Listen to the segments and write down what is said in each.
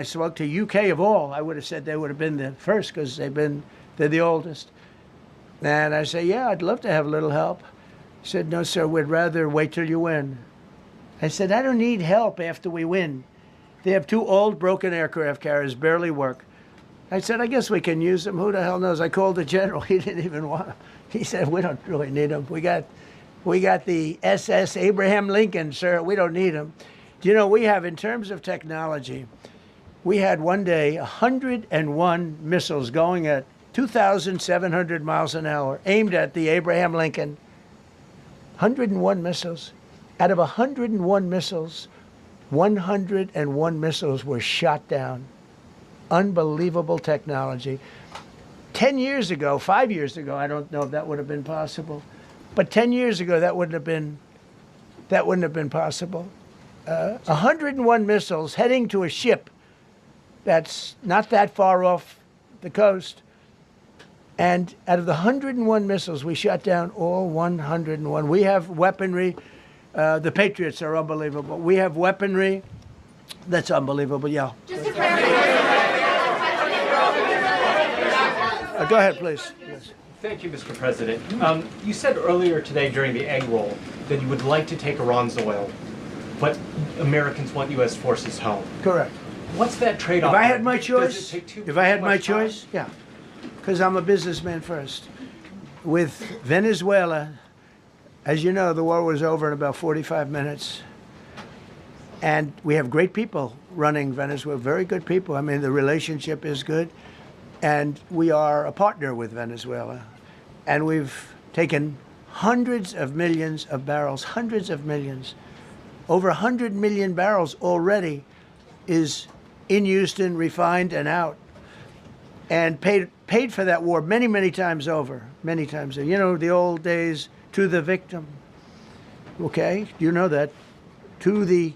I spoke to UK of all. I would have said they would have been the first because they're the oldest. And I say, yeah, I'd love to have a little help. He said, no, sir, we'd rather wait till you win. I said, I don't need help after we win. They have 2 old broken aircraft carriers, barely work. I said, I guess we can use them. Who the hell knows? I called the general. He didn't even want them. He said, we don't really need them. We got the SS Abraham Lincoln, sir. We don't need them. You know, we have, in terms of technology, we had one day 101 missiles going at 2,700 miles an hour, aimed at the Abraham Lincoln. 101 missiles. Out of 101 missiles, 101 missiles were shot down. Unbelievable technology. 10 years ago, 5 years ago, I don't know if that would have been possible, but 10 years ago, that wouldn't have been possible. 101 missiles heading to a ship that's not that far off the coast. And out of the 101 missiles, we shot down all 101. We have weaponry. The Patriots are unbelievable. We have weaponry that's unbelievable, yeah. Just to clarify. Go ahead, please. Yes. Thank you, Mr. President. You said earlier today during the egg roll that you would like to take Iran's oil, but Americans want U.S. forces home. Correct. What's that trade-off? If I had my choice, yeah, because I'm a businessman first. With Venezuela, as you know, the war was over in about 45 minutes. And we have great people running Venezuela, very good people. I mean, the relationship is good. And we are a partner with Venezuela. And we've taken hundreds of millions of barrels, hundreds of millions. Over 100 million barrels already is in Houston, refined and out. And paid for that war many, many times over, many times over. You know, the old days, to the victim. Okay, you know that. To the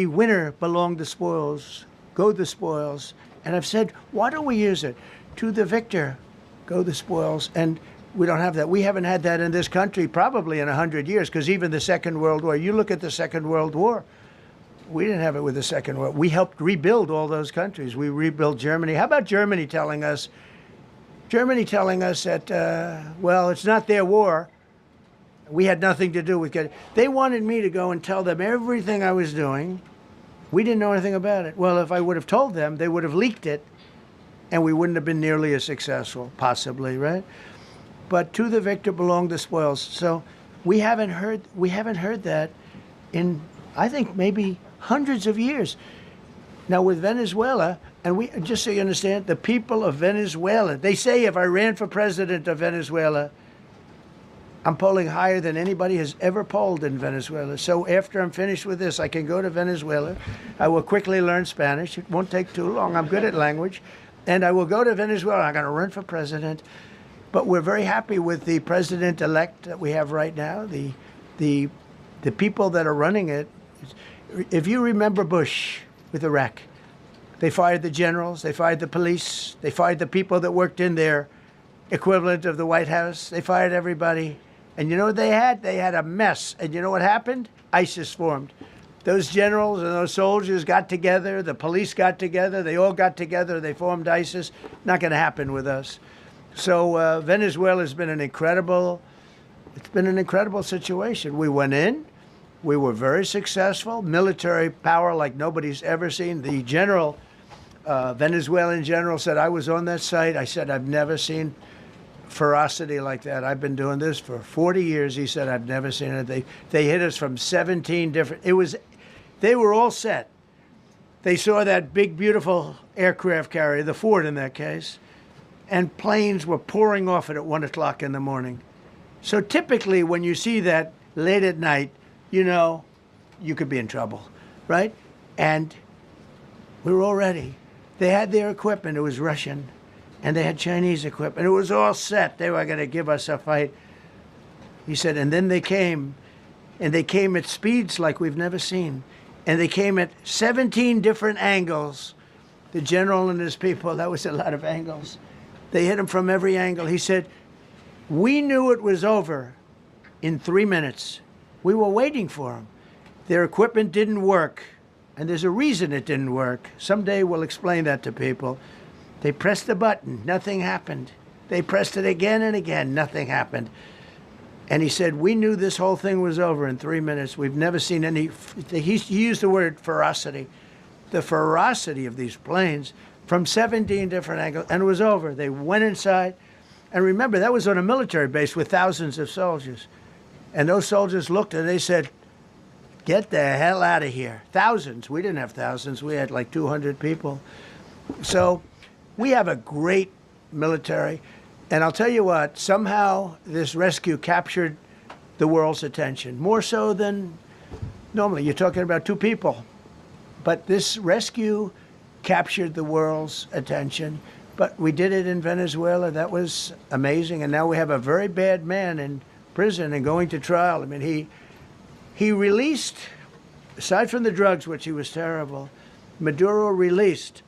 winner belong the spoils, go the spoils. And I've said, why don't we use it? To the victor, go the spoils. And we don't have that. We haven't had that in this country probably in 100 years, because even the Second World War, you look at the Second World War, we didn't have it with the Second World War. We helped rebuild all those countries. We rebuilt Germany. How about Germany telling us that, well, it's not their war. We had nothing to do with it. They wanted me to go and tell them everything I was doing. We didn't know anything about it. Well, if I would have told them, they would have leaked it, and we wouldn't have been nearly as successful, possibly, right? But to the victor belong the spoils. So we haven't heard that in, I think, maybe hundreds of years. Now with Venezuela, and we, just so you understand, the people of Venezuela, they say if I ran for president of Venezuela, I'm polling higher than anybody has ever polled in Venezuela. So after I'm finished with this, I can go to Venezuela. I will quickly learn Spanish. It won't take too long. I'm good at language. And I will go to Venezuela. I'm going to run for president. But we're very happy with the president-elect that we have right now, the people that are running it. If you remember Bush with Iraq, they fired the generals, they fired the police, they fired the people that worked in their equivalent of the White House. They fired everybody. And you know what they had? They had a mess. And you know what happened? ISIS formed. Those generals and those soldiers got together. The police got together. They all got together. They formed ISIS. Not going to happen with us. So Venezuela has been an incredible situation. We went in. We were very successful. Military power like nobody's ever seen. The general, Venezuelan general, said, I was on that site. I said, I've never seen ferocity like that. I've been doing this for 40 years. He said, I've never seen it. They hit us from 17 different, they were all set. They saw that big, beautiful aircraft carrier, the Ford in that case, and planes were pouring off it at 1 o'clock in the morning. So typically when you see that late at night, you know, you could be in trouble, right? And we were all ready. They had their equipment. It was Russian. And they had Chinese equipment. It was all set. They were going to give us a fight. He said, and then they came, and they came at speeds like we've never seen. And they came at 17 different angles. The general and his people, that was a lot of angles. They hit him from every angle. He said, we knew it was over in 3 minutes. We were waiting for them. Their equipment didn't work. And there's a reason it didn't work. Someday we'll explain that to people. They pressed the button, nothing happened. They pressed it again and again, nothing happened. And he said, we knew this whole thing was over in 3 minutes. We've never seen any, he used the word ferocity. The ferocity of these planes from 17 different angles, and it was over. They went inside. And remember, that was on a military base with thousands of soldiers. And those soldiers looked and they said, get the hell out of here. Thousands. We didn't have thousands. We had like 200 people. So we have a great military. And I'll tell you what, somehow this rescue captured the world's attention, more so than normally. You're talking about 2 people. But this rescue captured the world's attention. But we did it in Venezuela. That was amazing. And now we have a very bad man in prison and going to trial. I mean, he released, aside from the drugs, which he was terrible, Maduro released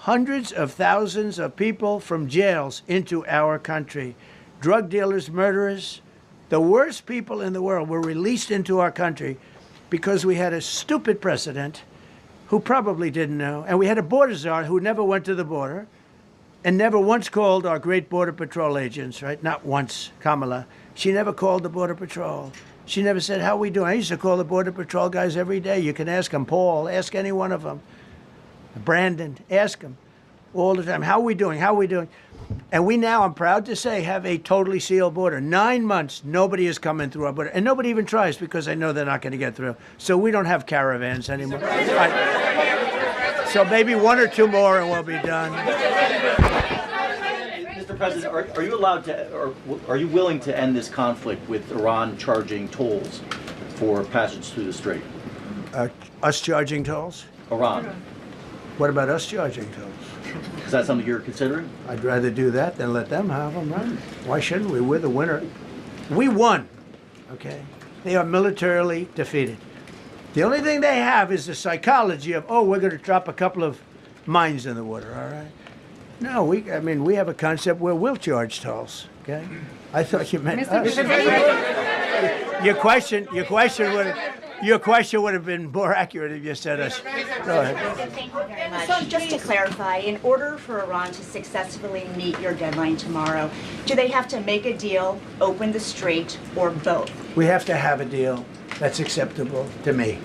hundreds of thousands of people from jails into our country. Drug dealers, murderers, the worst people in the world were released into our country because we had a stupid president who probably didn't know, and we had a border czar who never went to the border and never once called our great Border Patrol agents, right? Not once, Kamala. She never called the Border Patrol. She never said, how are we doing? I used to call the Border Patrol guys every day. You can ask them, Paul, ask any one of them. Brandon, ask them all the time. How are we doing? How are we doing? And we now, I'm proud to say, have a totally sealed border. 9 months, nobody is coming through our border. And nobody even tries because they know they're not going to get through. So we don't have caravans anymore. So maybe 1 or 2 more and we'll be done. Mr. President, are you allowed to, or are you willing to end this conflict with Iran charging tolls for passage through the strait? Us charging tolls? Iran. What about us charging tolls? Is that something you're considering? I'd rather do that than let them have them, right? Why shouldn't we? We're the winner. We won, okay? They are militarily defeated. The only thing they have is the psychology of, oh, we're going to drop a couple of mines in the water, all right? No, we have a concept where we'll charge tolls, okay? I thought you meant us. Your question would have been more accurate if you said us. Go ahead. Thank you very much. So just to clarify, in order for Iran to successfully meet your deadline tomorrow, do they have to make a deal, open the strait, or both? We have to have a deal that's acceptable to me.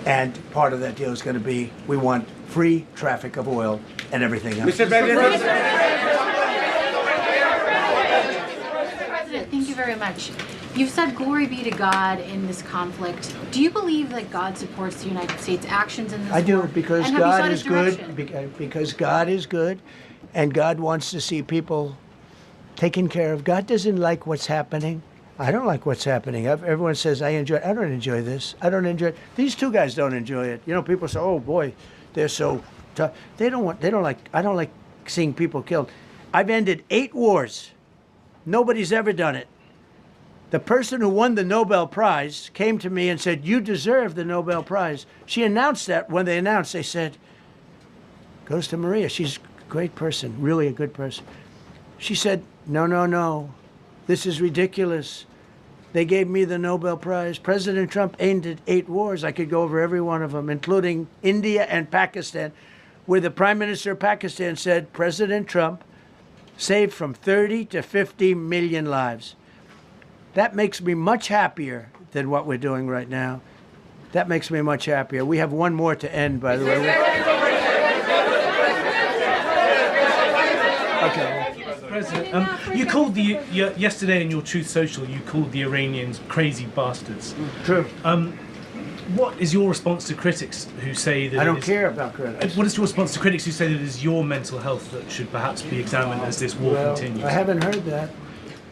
And part of that deal is going to be, we want free traffic of oil and everything else. Mr. President, thank you very much. You've said glory be to God in this conflict. Do you believe that God supports the United States' actions in this war? I do, because And have you God sought is his good. direction? Because God is good, and God wants to see people taken care of. God doesn't like what's happening. I don't like what's happening. Everyone says I enjoy it. I don't enjoy this. I don't enjoy it. These 2 guys don't enjoy it. You know, people say, "Oh boy, they're so tough." I don't like seeing people killed. I've ended 8 wars. Nobody's ever done it. The person who won the Nobel Prize came to me and said, "You deserve the Nobel Prize." She announced that when they announced, they said, goes to Maria. She's a great person, really a good person. She said, no. This is ridiculous. They gave me the Nobel Prize. President Trump ended 8 wars. I could go over every one of them, including India and Pakistan, where the Prime Minister of Pakistan said, President Trump saved from 30 to 50 million lives. That makes me much happier than what we're doing right now. That makes me much happier. We have 1 more to end, by the way. Okay. President, you called yesterday in your Truth Social, you called the Iranians crazy bastards. True. What is your response to critics who say that I don't care about critics. What is your response to critics who say that it is your mental health that should perhaps be examined as this war continues? I haven't heard that.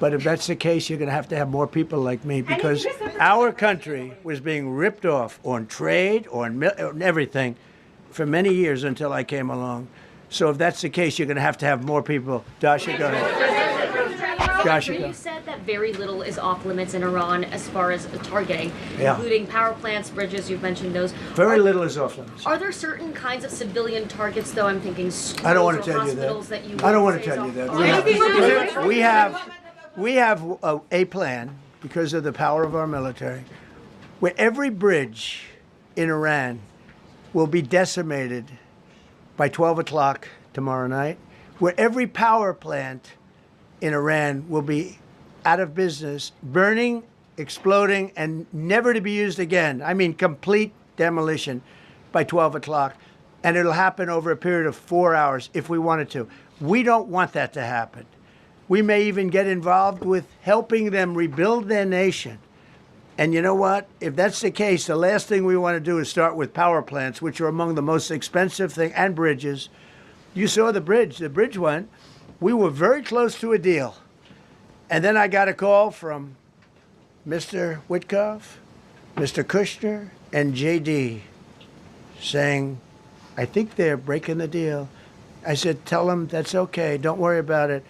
But if that's the case, you're going to have more people like me, because our country was being ripped off on trade, on everything for many years until I came along. So if that's the case, you're going to have more people. Dasha, go ahead. Dasha, go. You said that very little is off limits in Iran as far as targeting, Yeah. including power plants, bridges, you've mentioned those. Very little is off limits. Are there certain kinds of civilian targets, though? I'm thinking schools I don't want or to tell you hospitals that. that you I don't want would to say tell you is that. off- We have a plan, because of the power of our military, where every bridge in Iran will be decimated by 12 o'clock tomorrow night, where every power plant in Iran will be out of business, burning, exploding, and never to be used again. I mean, complete demolition by 12 o'clock. And it'll happen over a period of 4 hours if we wanted to. We don't want that to happen. We may even get involved with helping them rebuild their nation. And you know what? If that's the case, the last thing we want to do is start with power plants, which are among the most expensive thing, and bridges. You saw the bridge. The bridge went. We were very close to a deal. And then I got a call from Mr. Witkoff, Mr. Kushner, and JD saying, I think they're breaking the deal. I said, tell them that's okay. Don't worry about it.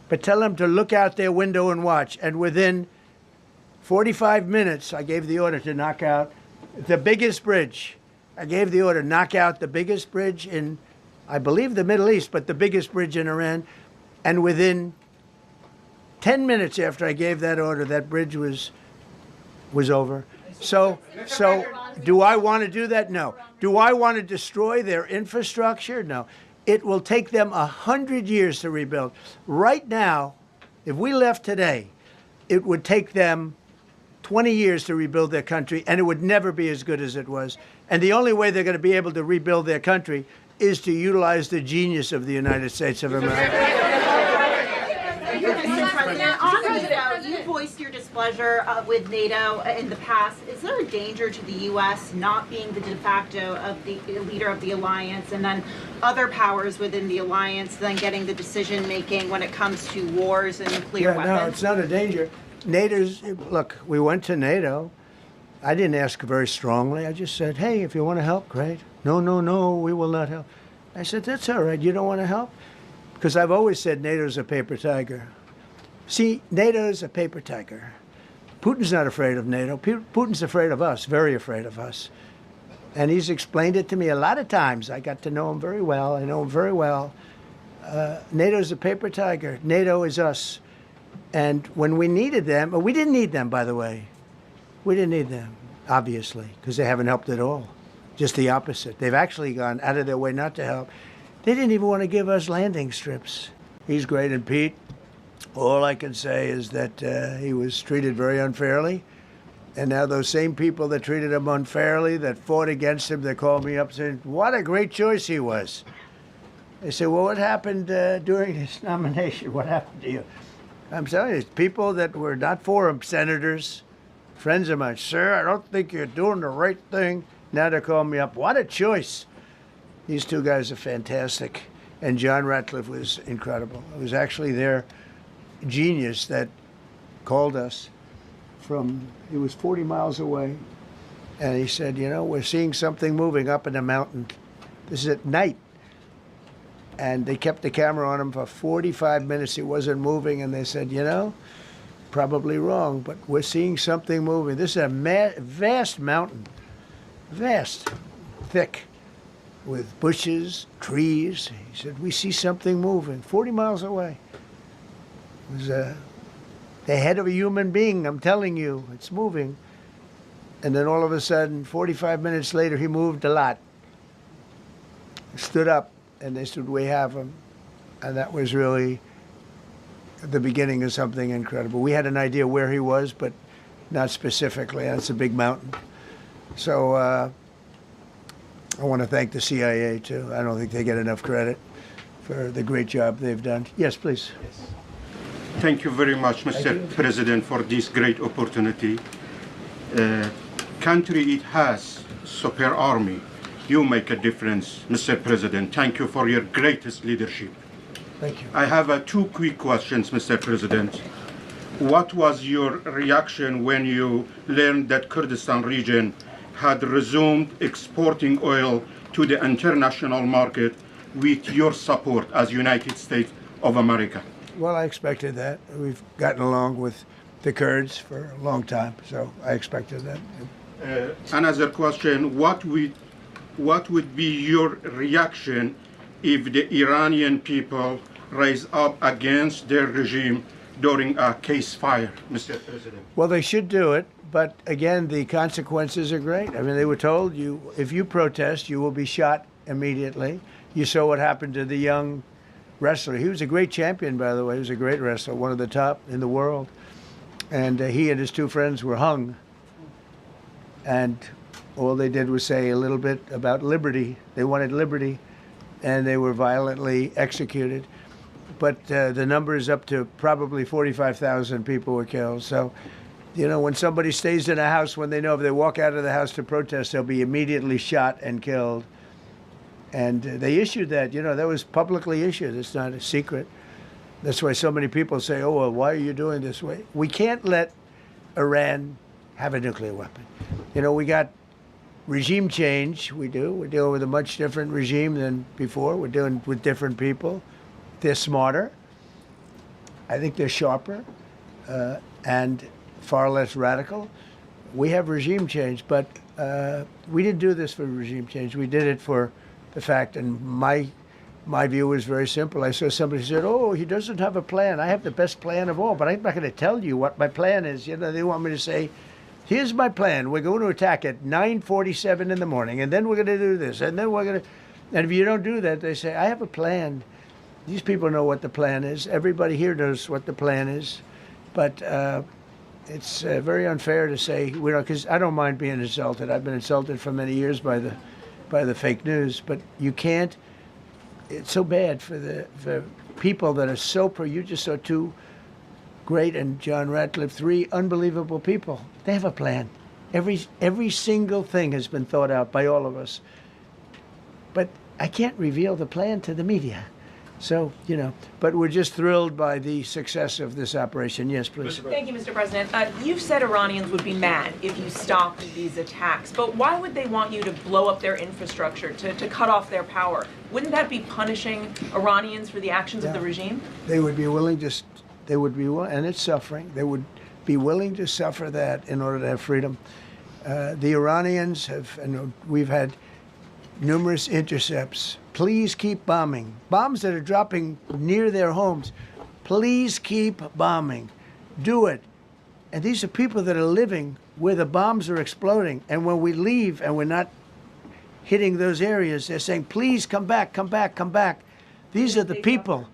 But tell them to look out their window and watch. And within 45 minutes, I gave the order to knock out the biggest bridge. I gave the order, knock out the biggest bridge in, I believe, the Middle East, but the biggest bridge in Iran. And within 10 minutes after I gave that order, that bridge was over. So do I want to do that? No. Do I want to destroy their infrastructure? No. It will take them 100 years to rebuild. Right now, if we left today, it would take them 20 years to rebuild their country, and it would never be as good as it was. And the only way they're going to be able to rebuild their country is to utilize the genius of the United States of America. You voiced your displeasure with NATO in the past. Is there a danger to the U.S. not being the de facto of the leader of the alliance, and then other powers within the alliance then getting the decision making when it comes to wars and nuclear weapons? No, it's not a danger. Look, we went to NATO. I didn't ask very strongly. I just said, hey, if you want to help, great. No, we will not help. I said, that's all right. You don't want to help? Because I've always said NATO's a paper tiger. See, NATO's a paper tiger. Putin's not afraid of NATO. Putin's afraid of us, very afraid of us. And he's explained it to me a lot of times. I got to know him very well. I know him very well. NATO's a paper tiger. NATO is us. And when we needed them, we didn't need them, by the way. We didn't need them, obviously, because they haven't helped at all. Just the opposite. They've actually gone out of their way not to help. They didn't even want to give us landing strips. He's great. And Pete, all I can say is that he was treated very unfairly. And now those same people that treated him unfairly, that fought against him, they called me up saying, what a great choice he was. They said, well, what happened during his nomination? What happened to you? I'm telling you, people that were not for him, senators, friends of mine, sir, I don't think you're doing the right thing. Now they're calling me up. What a choice. These two guys are fantastic. And John Ratcliffe was incredible. It was actually their genius that called us he was 40 miles away. And he said, we're seeing something moving up in the mountain. This is at night. And they kept the camera on him for 45 minutes. He wasn't moving. And they said, probably wrong, but we're seeing something moving. This is a vast mountain, vast, thick, with bushes, trees. He said, we see something moving 40 miles away. It was the head of a human being, I'm telling you, it's moving. And then all of a sudden, 45 minutes later, he moved a lot. He stood up, and they said, we have him. And that was really the beginning of something incredible. We had an idea where he was, but not specifically. It's a big mountain. So I want to thank the CIA, too. I don't think they get enough credit for the great job they've done. Yes, please. Yes. Thank you very much, Mr. President, for this great opportunity. Country, it has super army. You make a difference, Mr. President. Thank you for your greatest leadership. Thank you. I have two quick questions, Mr. President. What was your reaction when you learned that Kurdistan region had resumed exporting oil to the international market with your support as United States of America? Well, I expected that. We've gotten along with the Kurds for a long time, so I expected that. Another question, what would be your reaction if the Iranian people rise up against their regime during a case fire, Mr. President? Well, they should do it, but again, the consequences are great. I mean, they were told if you protest, you will be shot immediately. You saw what happened to the young wrestler. He was a great champion, by the way. He was a great wrestler, one of the top in the world. And he and his two friends were hung. And all they did was say a little bit about liberty. They wanted liberty, and they were violently executed. But the number is up to probably 45,000 people were killed. So, when somebody stays in a house, when they know if they walk out of the house to protest, they'll be immediately shot and killed. And they issued that, that was publicly issued. It's not a secret. That's why so many people say, oh, well, why are you doing this way? We can't let Iran have a nuclear weapon. We got regime change. We do. We're dealing with a much different regime than before. We're dealing with different people. They're smarter. I think they're sharper and far less radical. We have regime change, but we didn't do this for regime change. We did it for the fact, and my view was very simple. I saw somebody said, oh, he doesn't have a plan. I have the best plan of all, but I'm not going to tell you what my plan is. They want me to say, here's my plan. We're going to attack at 9:47 in the morning, and then we're going to do this, and then we're going to... And if you don't do that, they say, I have a plan. These people know what the plan is. Everybody here knows what the plan is. But it's very unfair to say, because I don't mind being insulted. I've been insulted for many years by the fake news, but you can't. It's so bad for people that are so you just saw two great, and John Ratcliffe, three unbelievable people. They have a plan. Every single thing has been thought out by all of us. But I can't reveal the plan to the media. So, but we're just thrilled by the success of this operation. Yes, please. Thank you, Mr. President. You've said Iranians would be mad if you stopped these attacks, but why would they want you to blow up their infrastructure, to cut off their power? Wouldn't that be punishing Iranians for the actions of the regime? They would be willing and it's suffering. They would be willing to suffer that in order to have freedom. The Iranians have, and we've had numerous intercepts. Please keep bombing. Bombs that are dropping near their homes. Please keep bombing. Do it. And these are people that are living where the bombs are exploding. And when we leave and we're not hitting those areas, they're saying, please come back, come back, come back. These are the people.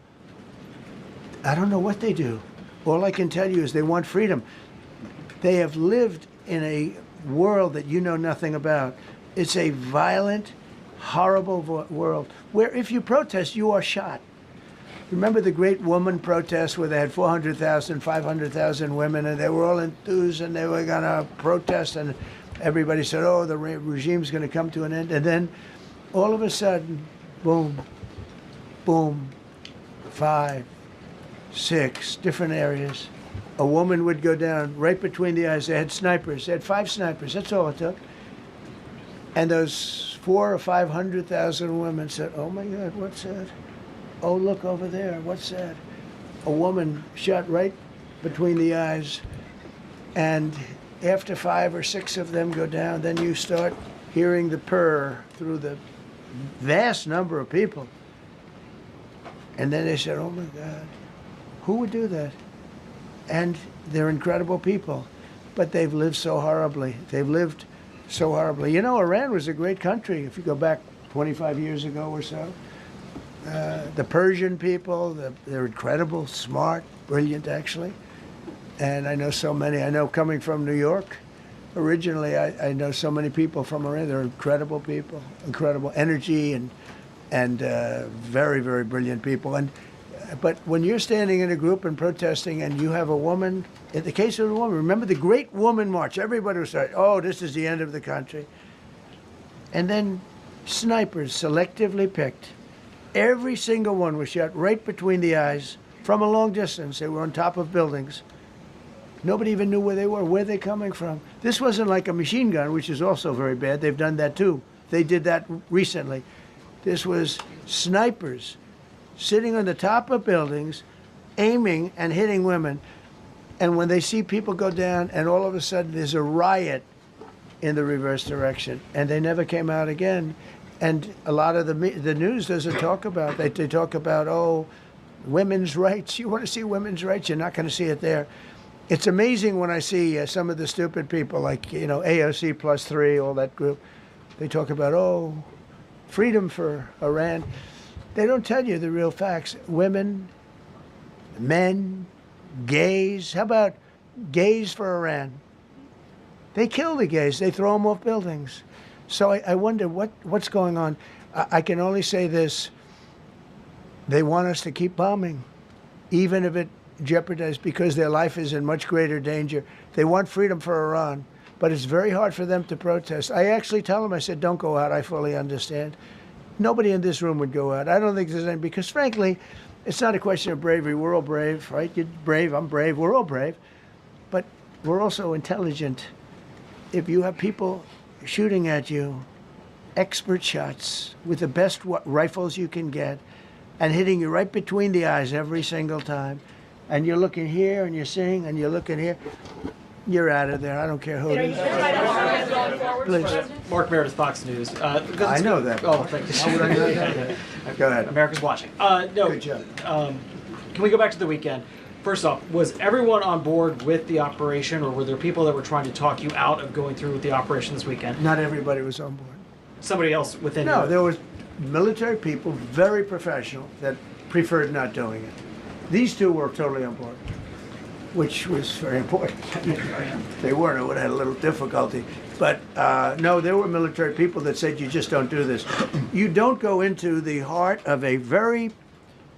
I don't know what they do. All I can tell you is they want freedom. They have lived in a world that you know nothing about. It's a violent, horrible world where if you protest, you are shot. Remember the great woman protests where they had 400,000, 500,000 women, and they were all enthused and they were going to protest, and everybody said, oh, the regime's going to come to an end. And then all of a sudden, boom, boom, 5, 6 different areas. A woman would go down right between the eyes. They had snipers. They had 5 snipers. That's all it took. And those 400,000 or 500,000 women said, oh my God, what's that? Oh, look over there, what's that? A woman shot right between the eyes. And after 5 or 6 of them go down, then you start hearing the purr through the vast number of people. And then they said, oh my God, who would do that? And they're incredible people, but they've lived so horribly. They've lived so horribly. Iran was a great country if you go back 25 years ago or so. The Persian people, they're incredible, smart, brilliant actually. And I know so many. I know coming from New York, originally I know so many people from Iran. They're incredible people, incredible energy and very, very brilliant people. But when you're standing in a group and protesting and you have a woman, in the case of the woman, remember the Great Woman March, everybody was saying, oh, this is the end of the country. And then snipers selectively picked. Every single one was shot right between the eyes from a long distance. They were on top of buildings. Nobody even knew where they were, where they're coming from. This wasn't like a machine gun, which is also very bad. They've done that too. They did that recently. This was snipers sitting on the top of buildings, aiming and hitting women. And when they see people go down, and all of a sudden there's a riot in the reverse direction, and they never came out again. And a lot of the news doesn't talk about that. They talk about, oh, women's rights. You want to see women's rights? You're not going to see it there. It's amazing when I see some of the stupid people like, AOC plus 3, all that group. They talk about, freedom for Iran. They don't tell you the real facts. Women, men, gays. How about gays for Iran? They kill the gays. They throw them off buildings. So I wonder what's going on. I can only say this. They want us to keep bombing, even if it jeopardizes, because their life is in much greater danger. They want freedom for Iran, but it's very hard for them to protest. I actually tell them, I said, don't go out. I fully understand. Nobody in this room would go out. I don't think there's any, because frankly, it's not a question of bravery. We're all brave, right? You're brave, I'm brave, we're all brave. But we're also intelligent. If you have people shooting at you, expert shots with the best rifles you can get, and hitting you right between the eyes every single time, and you're looking here and you're seeing and you're looking here, you're out of there. I don't care who it is. Please. Mark Meredith, Fox News. I know that. Oh, thank you. How would I know that? Go ahead. America's watching. No. Good job. Can we go back to the weekend? First off, was everyone on board with the operation, or were there people that were trying to talk you out of going through with the operation this weekend? Not everybody was on board. Somebody else within No, there was military people, very professional, that preferred not doing it. These two were totally on board, which was very important. They weren't, it would have had a little difficulty. But no, there were military people that said, you just don't do this. You don't go into the heart of a very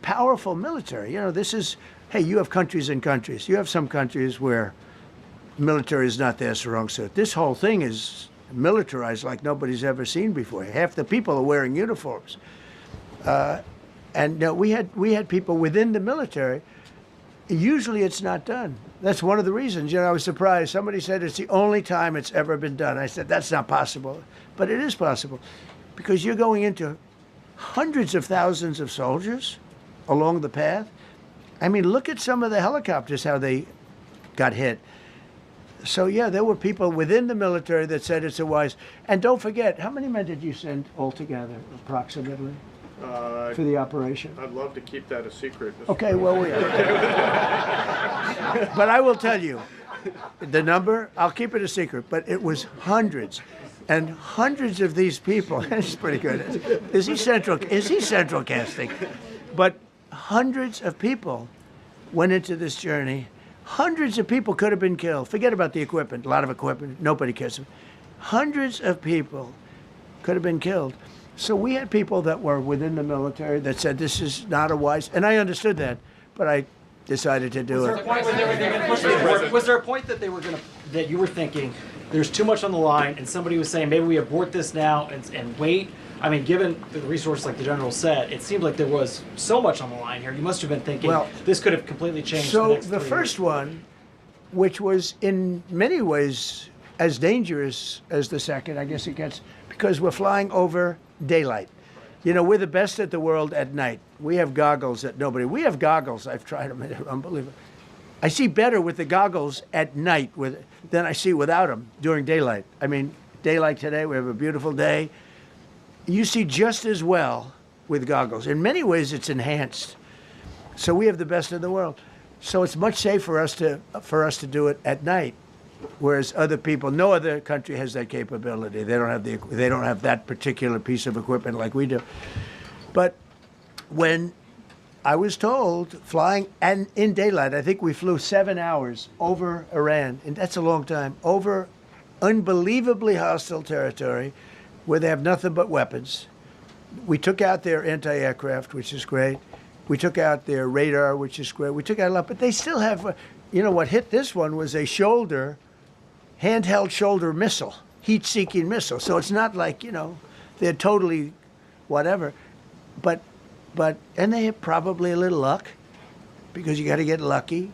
powerful military. This is, hey, you have countries and countries. You have some countries where military is not their strong suit. This whole thing is militarized like nobody's ever seen before. Half the people are wearing uniforms. And we had people within the military. Usually it's not done. That's one of the reasons. I was surprised. Somebody said it's the only time it's ever been done. I said, that's not possible. But it is possible, because you're going into hundreds of thousands of soldiers along the path. I mean, look at some of the helicopters, how they got hit. So, yeah, there were people within the military that said it's a wise. And don't forget, how many men did you send altogether, approximately, for the operation? I'd love to keep that a secret. Okay, well, we but I will tell you, the number, I'll keep it a secret, but it was hundreds. And hundreds of these people, that's pretty good. Is he central casting? But hundreds of people went into this journey. Hundreds of people could have been killed. Forget about the equipment, a lot of equipment, nobody cares. Hundreds of people could have been killed. So we had people that were within the military that said this is not a wise, and I understood that, but I decided to do it. Was there a point that that you were thinking there's too much on the line, and somebody was saying maybe we abort this now and wait? I mean, given the resource, like the general said, it seemed like there was so much on the line here. You must have been thinking, this could have completely changed the next 3 years. So the first one, which was in many ways as dangerous as the second, I guess it gets, because we're flying over daylight. We're the best at the world at night. We have goggles that we have goggles. I've tried them. They're unbelievable. I see better with the goggles at night than I see without them during daylight. I mean, daylight today, we have a beautiful day. You see just as well with goggles. In many ways, it's enhanced. So we have the best in the world. So it's much safer for us to do it at night, whereas other people, no other country has that capability. They don't have that particular piece of equipment like we do. But when I was told flying and in daylight, I think we flew 7 hours over Iran, and that's a long time, over unbelievably hostile territory, where they have nothing but weapons. We took out their anti-aircraft, which is great. We took out their radar, which is great. We took out a lot, but they still have, what hit this one was a handheld shoulder missile, heat-seeking missile. So it's not like, they're totally whatever. And they had probably a little luck, because you got to get lucky.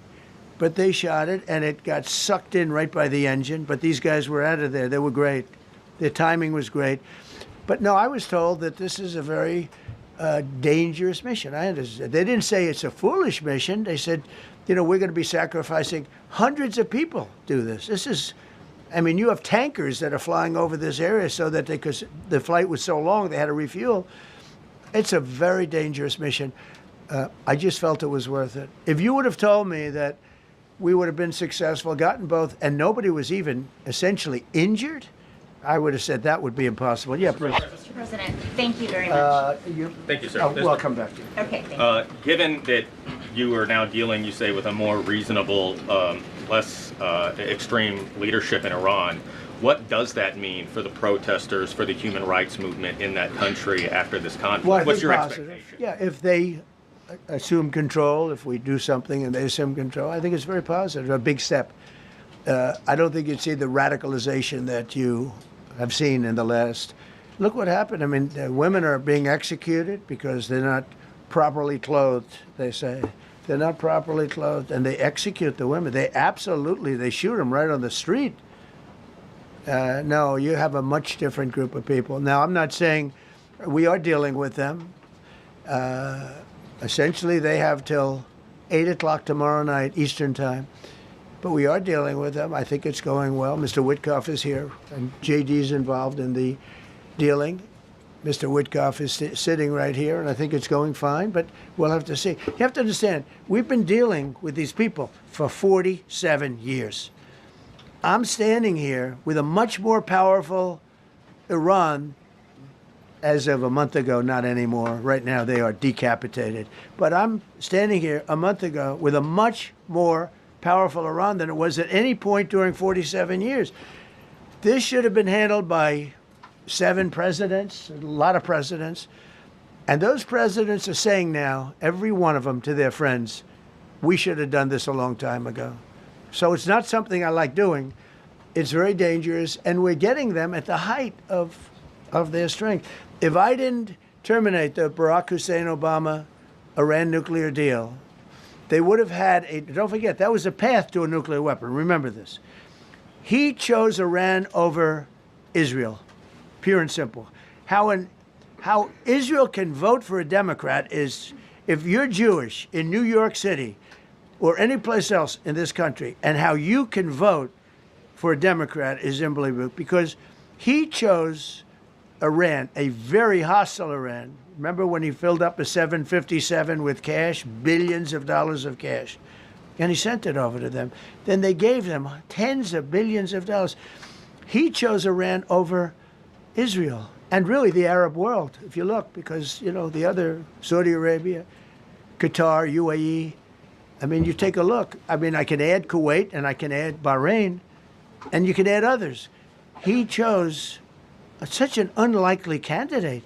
But they shot it, and it got sucked in right by the engine. But these guys were out of there. They were great. Their timing was great. But no, I was told that this is a very dangerous mission. I understand. They didn't say it's a foolish mission. They said, we're going to be sacrificing hundreds of people do this. You have tankers that are flying over this area so that because the flight was so long, they had to refuel. It's a very dangerous mission. I just felt it was worth it. If you would have told me that we would have been successful, gotten both, and nobody was even essentially injured, I would have said that would be impossible. Yeah, please. Mr. President, thank you very much. Thank you, sir. We'll come back to you. Okay, thank you. Given that you are now dealing, you say, with a more reasonable, less extreme leadership in Iran, what does that mean for the protesters, for the human rights movement in that country after this conflict? Well, I What's think your positive. expectation? Yeah, if they assume control, if we do something and they assume control, I think it's very positive, a big step. I don't think you'd see the radicalization that you have seen in the last. Look what happened. I mean, women are being executed because they're not properly clothed, they say. They're not properly clothed, and they execute the women. They shoot them right on the street. No, you have a much different group of people. Now, I'm not saying we are dealing with them. Essentially, they have till 8 o'clock tomorrow night, Eastern time. But we are dealing with them. I think it's going well. Mr. Witkoff is here, and JD's involved in the dealing. Mr. Witkoff is sitting right here, and I think it's going fine, but we'll have to see. You have to understand, we've been dealing with these people for 47 years. I'm standing here with a much more powerful Iran as of a month ago, not anymore. Right now, they are decapitated. But I'm standing here a month ago with a much more powerful Iran than it was at any point during 47 years. This should have been handled by 7 presidents, a lot of presidents. And those presidents are saying now, every one of them to their friends, we should have done this a long time ago. So it's not something I like doing. It's very dangerous, and we're getting them at the height of their strength. If I didn't terminate the Barack Hussein Obama Iran nuclear deal, they would have had don't forget, that was a path to a nuclear weapon. Remember this. He chose Iran over Israel, pure and simple. How Israel can vote for a Democrat is if you're Jewish in New York City or any place else in this country, and how you can vote for a Democrat is unbelievable, because he chose Iran, a very hostile Iran. Remember when he filled up a 757 with cash, billions of dollars of cash, and he sent it over to them. Then they gave them tens of billions of dollars. He chose Iran over Israel and really the Arab world, if you look, because, you know, the other, Saudi Arabia, Qatar, UAE, I mean, you take a look. I mean, I can add Kuwait and I can add Bahrain, and you can add others. He chose such an unlikely candidate.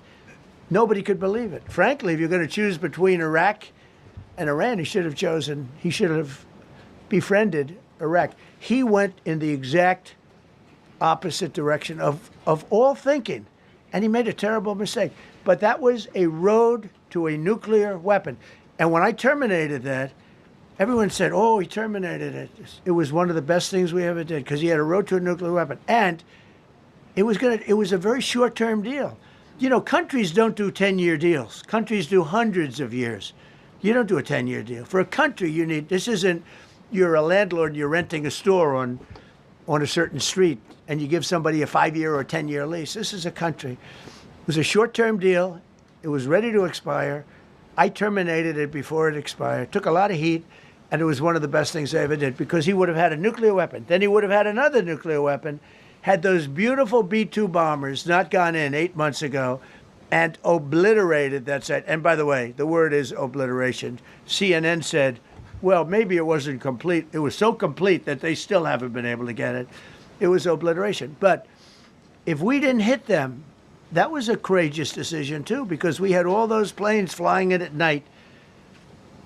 Nobody could believe it. Frankly, if you're going to choose between Iraq and Iran, he should have befriended Iraq. He went in the exact opposite direction of all thinking, and he made a terrible mistake. But that was a road to a nuclear weapon. And when I terminated that, everyone said, oh, he terminated it. It was one of the best things we ever did, because he had a road to a nuclear weapon. And it was a very short-term deal. You know, countries don't do 10-year deals. Countries do hundreds of years. You don't do a 10-year deal. For a country, this isn't, you're a landlord and you're renting a store on a certain street and you give somebody a 5-year or a 10-year lease. This is a country. It was a short-term deal. It was ready to expire. I terminated it before it expired. Took a lot of heat, and it was one of the best things I ever did, because he would have had a nuclear weapon. Then he would have had another nuclear weapon, had those beautiful B-2 bombers not gone in 8 months ago and obliterated that site. And by the way, the word is obliteration. CNN said, well, maybe it wasn't complete. It was so complete that they still haven't been able to get it. It was obliteration. But if we didn't hit them, that was a courageous decision, too, because we had all those planes flying in at night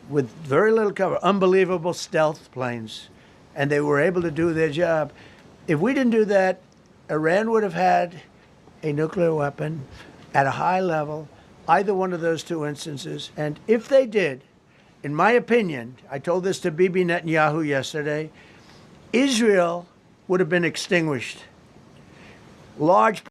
with very little cover, unbelievable stealth planes, and they were able to do their job. If we didn't do that, Iran would have had a nuclear weapon at a high level, either one of those two instances. And if they did, in my opinion, I told this to Bibi Netanyahu yesterday, Israel would have been extinguished. Large